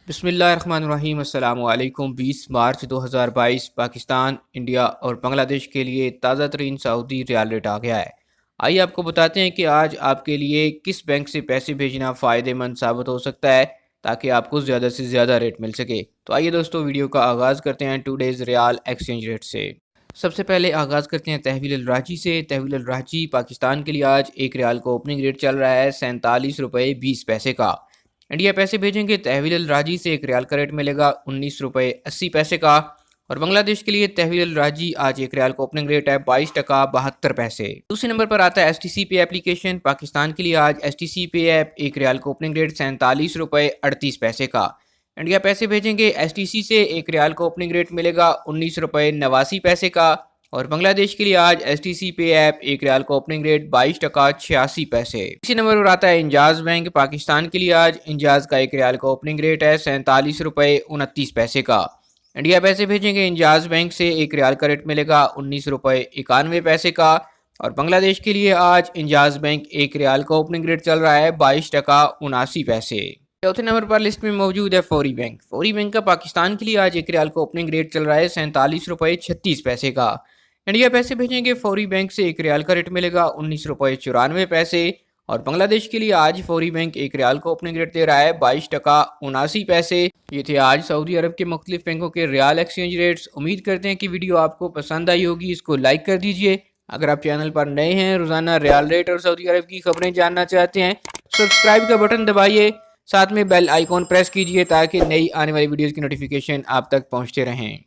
بسم اللہ الرحمن الرحیم۔ السلام علیکم۔ 20 مارچ 2022 پاکستان، انڈیا اور بنگلہ دیش کے لیے تازہ ترین سعودی ریال ریٹ آ گیا ہے۔ آئیے آپ کو بتاتے ہیں کہ آج آپ کے لیے کس بینک سے پیسے بھیجنا فائدہ مند ثابت ہو سکتا ہے تاکہ آپ کو زیادہ سے زیادہ ریٹ مل سکے۔ تو آئیے دوستو ویڈیو کا آغاز کرتے ہیں ٹوڈیز ریال ایکسچینج ریٹ سے۔ سب سے پہلے آغاز کرتے ہیں تحویل الراجی سے۔ تحویل الراجی پاکستان کے لیے آج ایک ریال کا اوپننگ ریٹ چل رہا ہے 47 روپے 20 پیسے کا۔ انڈیا پیسے بھیجیں گے تحویل الراجی سے ایک ریال کا ریٹ ملے گا 19 روپے 80 پیسے کا، اور بنگلہ دیش کے لیے تحویل الراجی آج ایک ریال کا اوپننگ ریٹ ہے 22 ٹکا 72 پیسے۔ دوسرے نمبر پر آتا ہے ایس ٹی سی پے اپلیکیشن۔ پاکستان کے لیے آج ایس ٹی سی پے ایپ ایک ریال کا اوپننگ ریٹ 47 روپے 38 پیسے کا۔ انڈیا پیسے بھیجیں گے ایس ٹی سی سے ایک ریال کا اوپننگ ریٹ ملے گا 19 روپے 89 پیسے کا، اور بنگلہ دیش کے لیے آج ایس ٹی سی پے ایپ ایک ریال کا اوپننگ ریٹ 22 ٹکا 86 پیسے۔ اسی نمبر پر آتا ہے انجاز بینک۔ پاکستان کے لیے آج انجاز کا ایک ریال کا اوپننگ ریٹ ہے 47 روپے 29 پیسے کا۔ انڈیا پیسے بھیجیں گے انجاز بینک سے ایک ریال کا ریٹ ملے گا 19 روپے 91 پیسے کا، اور بنگلہ دیش کے لیے آج انجاز بینک ایک ریال کا اوپننگ ریٹ چل رہا ہے 22 ٹکا 79 پیسے۔ چوتھے نمبر پر لسٹ میں موجود ہے فوری بینک۔ فوری بینک کا پاکستان کے لیے آج ایک ریال کا اوپننگ ریٹ چل رہا ہے 47 روپے 36 پیسے کا۔ انڈیا پیسے بھیجیں گے فوری بینک سے ایک ریال کا ریٹ ملے گا 19 روپے 94 پیسے، اور بنگلہ دیش کے لیے آج فوری بینک ایک ریال کا اوپننگ ریٹ دے رہا ہے 22 ٹکا 79 پیسے۔ یہ تھے آج سعودی عرب کے مختلف بینکوں کے ریال ایکسچینج ریٹس۔ امید کرتے ہیں کہ ویڈیو آپ کو پسند آئی ہوگی۔ اس کو لائک کر دیجئے۔ اگر آپ چینل پر نئے ہیں، روزانہ ریال ریٹ اور سعودی عرب کی خبریں جاننا چاہتے ہیں، سبسکرائب کا بٹن دبائیے، ساتھ میں بیل آئیکن پریس کیجئے تاکہ نئی آنے والی ویڈیوز کی نوٹیفیکیشن آپ تک پہنچتے رہیں۔